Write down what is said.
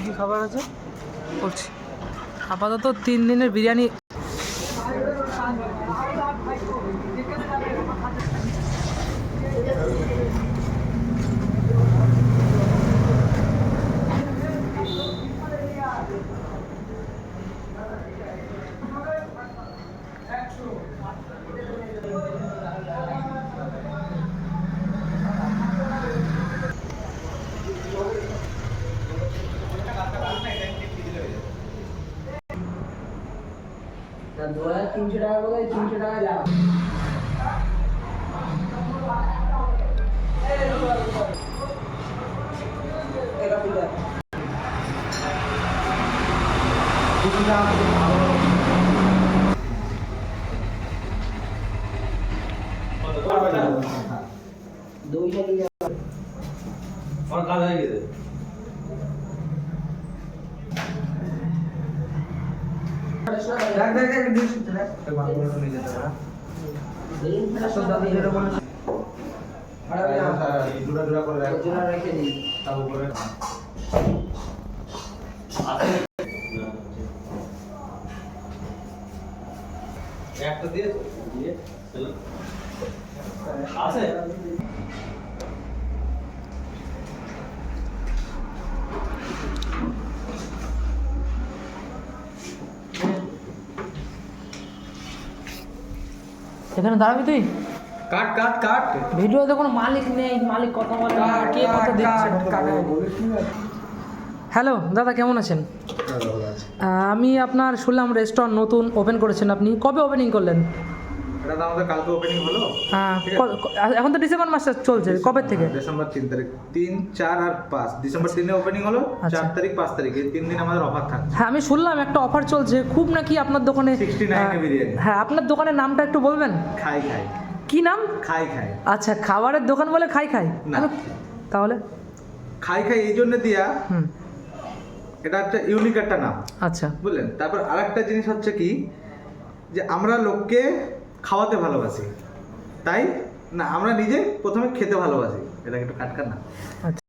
কী খাবার আছে করছি আপাতত 3 দিনের বিরিয়ানি। তিনশো টাকা করে 300 টাকা যাও। দুইটা নিয়ে যাও। और कहाँ जाएंगे थे? রেখে দিই। একটা দিয়ে আছে এখানে দাঁড়াবি তুই? কাট কাট কাট ভিডিওতে কোনো মালিক নেই, মালিক কথা বলে না, কে কত দিচ্ছে। হ্যালো দাদা, কেমন আছেন? আমি আপনার শুনলাম রেস্টুরেন্ট নতুন ওপেন করেছেন আপনি, কবে ওপেনিং করলেন? এটা তো আমাদের কালকে ওপেনিং হলো। হ্যাঁ, এখন তো ডিসেম্বর মাস চলছে, কবে থেকে? ডিসেম্বর 3 তারিখ, 3, 4 আর 5 ডিসেম্বর 3 এ ওপেনিং হলো। 4 তারিখ 5 তারিখ এই 3 দিন আমাদের অফার থাকছে। হ্যাঁ, আমি শুনলাম একটা অফার চলছে খুব নাকি আপনার দোকানে 69 এ বিরিয়ানি। হ্যাঁ, আপনার দোকানের নামটা একটু বলবেন? খাই খাই কি নাম? খাই খাই। আচ্ছা, খাবারের দোকান বলে খাই খাই না। তাহলে খাই খাই এই জন্য দিয়া, হুম, এটা একটা ইউনিক একটা নাম, আচ্ছা বুঝলেন। তারপর আরেকটা জিনিস হচ্ছে কি, যে আমরা লোককে খাওয়াতে ভালোবাসি, তাই না আমরা নিজে প্রথমে খেতে ভালোবাসি। এটা একটু কাটকার না। আচ্ছা।